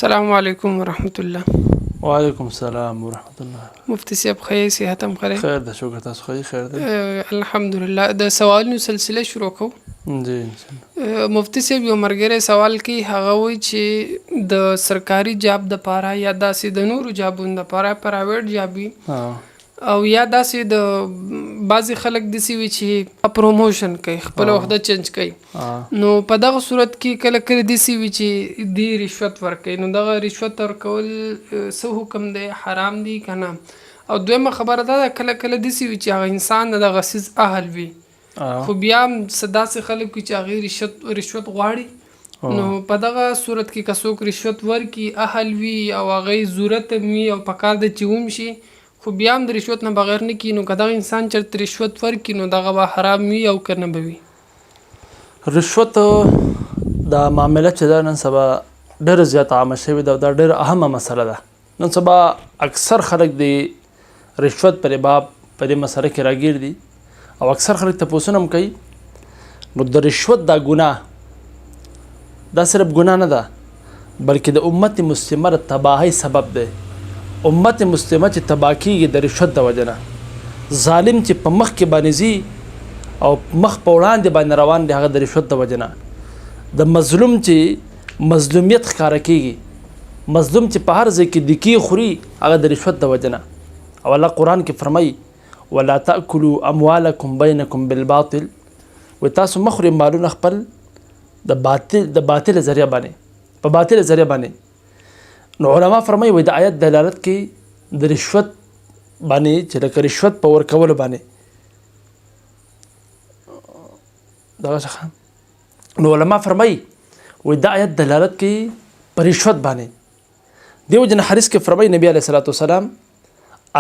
السلام علیکم ورحمت الله. وعلیکم السلام ورحمت الله. مفتی صاحب خیر صحت هم خیر؟ خیر ده شکر تاسو خیر خیر ده. الحمدلله. د سوالونو سلسله شروع کوو. جی انشاءالله. مفتی صاحب یو مرګره سوال کوي، هغه وایي چې د سرکاري جاب د پاره یا داسې د نورو جابونو د پاره پرایویټ جاب وي او یا داسې د بعضې خلک داسې وي چې پروموشن کوي، خپله وحده چینج کوي، نو په دغه صورت کې کله کله داسې وي چې دی رشوت ورکوي، نو دغه رشوت ورکول څه حکم دی، حرام دی که نه؟ او دویمه خبره دا ده کله کله داسې وي چې هغه انسان د دغه څیز اهل وي خو بیا هم څه داسې خلک وي چې هغې رشوت غواړي، نو په دغه صورت کې که څوک رشوت ورکړي اهل وي او هغې ضرورت هم وي او پکار ده چې وم شي خو بیا هم د رشوت نه بغیر نه کي، نو که دغه انسان چېرته رشوت ورکړي نو دغه به حرام وي او که نه به وي؟ رشوت دا معامله چې ده نن سبا ډېره زیاته عامه شوې ده او دا ډېره اهمه مسله ده. نن سبا اکثر خلک د رشوت پر باب په دې مسله کې راګیر دي او اکثر خلک تپوسونه هم کوي. نو د رشوت دا ګناه دا صرف ګناه نه ده بلکې د امت مسلمه د تباهۍ سبب دی. امت مسلمه چې تباه کېږي د رشوت د وجه نه، ظالم چې په مخ کې باندې ځي او مخ په وړاندې باندې روان دی هغه د رشوت د وجه نه، د مظلوم چې مظلومیت ښکاره کېږي، مظلوم چې په هر ځای کې دکې خوري هغه د رشوت د وجه نه. او الله قرآن کې فرمایي ولا تأکلوا اموالکم بینکم بالباطل، و تاسو مه خورئ مالونه خپل د باطل ذریعه باندې، په باطل ذریعه باندې. نو علما فرمایي وایي د آیت دلالت کوي د رشوت باندې چې لکه رشوت په ورکولو باندې دغه څخه. نو علما فرمایي وایي د آیت دلالت کوي په رشوت باندې. دیو جن حدیث کې فرمایي نبی علیه الصلاۃ والسلام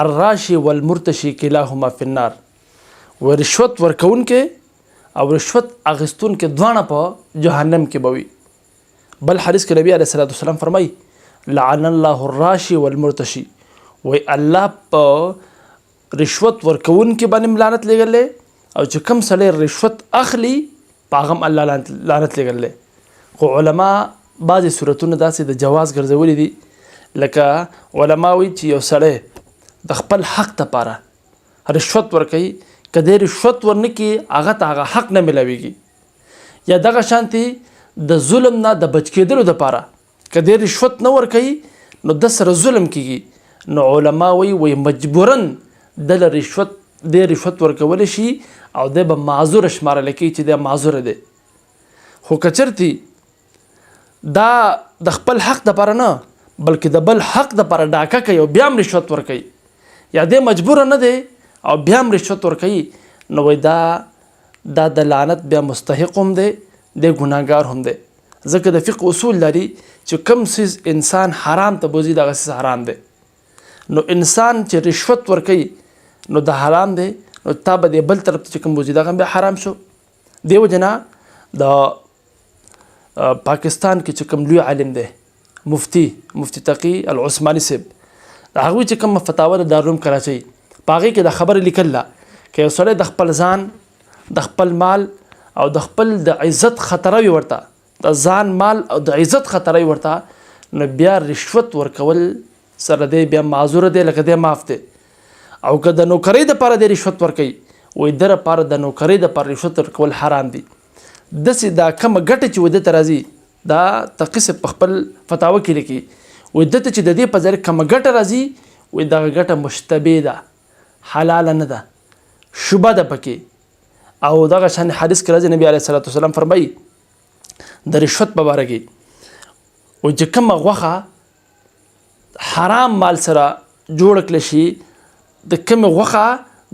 الراشي والمرتشي کلاهما فی النار، و رشوت ورکوونکې او رشوت اخیستونکې دواړه په جهنم کې به وي. بل حدیث کې نبی علیه الصلاۃ والسلام فرمایي لعن الله الراشي والمرتشي، وی الله په رشوت ورکوونکې باندې لعنت لګلی او چې کوم سړی رشوت اخلي په هغه هم الله لعنت لګلی. خو علما بعضې صورتونه داسې د جواز ګرځولي دي، لکه علما وایي چې یو سړی د خپل حق دپاره رشوت ورکوي، که دی رشوت ورنه کړي هغه ته هغه حق نه میلاویږي، یا دغه شانتې د ظلم نه د بچ کېدلو دپاره که دی رشوت نه ورکوي نو د سره ظلم کېږي، نو علما وایي مجبوراً د رشوت ورکولی شي او دی به معذوره شمارلی کېږي چې دی معذوره دی. خو که چېرتې دا د خپل حق دپاره نه بلکې د بل حق دپاره ډاکه کوي او بیا هم رشوت ورکوي، یا دی مجبوره نه دی او بیا هم رشوت ورکوي، نو وایي دا د لعنت بیا مستحق هم دی، دی ګناهګار هم دی. ځکه د فقه اصول لري چې کوم څیز انسان حرام ته بوځي دغه څیز حرام دی. نو انسان چې رشوت ورکوي نو د حرام دی، نو تا به د بل طرف ته چې کوم بوځي دغه بیا حرام شو. دې وجه نه د پاکستان کې چې کوم لوی عالم دی مفتی تقي العثماني صاحب، د هغوی چې کوم فتاوه د دارالعلوم کراچۍ په هغې کې د خبره لیکل ده که یو سړی د خپل ځان د خپل مال او د خپل د عزت خطره وي ورته، د ځان مال او د عزت خطره ورته، نو بیا رشوت ورکول سره دی بیا معذوره دی، لکه دی معاف دی. او که د نوکرۍ دپاره دی رشوت ورکوي وایي د لپاره د نوکرۍ دپاره رشوت ورکول حرام دی. داسې دا کومه ګټه چې وایي ده ته راځي دا تقي صاحب په خپل فتاوه کې لیکي، وایي ده ته چې د دې په ځای کومه ګټه راځي وایي دغه ګټه مشتبه ده، حلاله نه ده، شبه ده پکې. او دغه شان حدیث کې راځي نبی علیه الصلاۃ والسلام فرمایي د رشوت په باره کې وایي چې کومه غوښه حرام مال سره جوړ کړلی شي، د کومې غوښه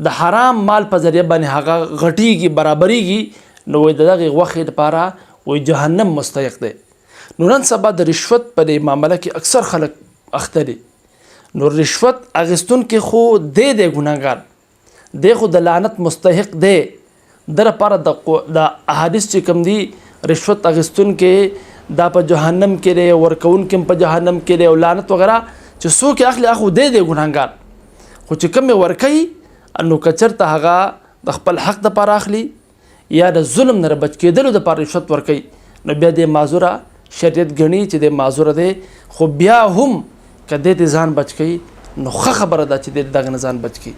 د حرام مال په ذریعه باندې هغه غټیږي برابریږي، نو وایي د دغې غوښې لپاره وایي جهنم مستحق دی. نو نن سبا د رشوت په دې معامله کې اکثر خلک اخته دي. نو رشوت اخیستونکی خو دی ګناهګار دی، خو د لعنت مستحق دی. د لپاره د احادیث چې کوم دي رشوت اخیستونکی دا په جهنم کې دی، ورکوونکی په جهنم کې دی او لعنت وغیره چې څوک یې اخلي هغه دی ګناهګار. خو چې کوم یې ورکوي نو که چېرته هغه د خپل حق دپاره اخلي یا د ظلم نه بچ کېدلو دپاره رشوت ورکوي نو بیا دی معذوره شریعت ګڼي چې د معذوره دی خو بیا هم که دې ځان بچ کړي نو ښه خبره ده چې دې دغه نه ځان بچ کړي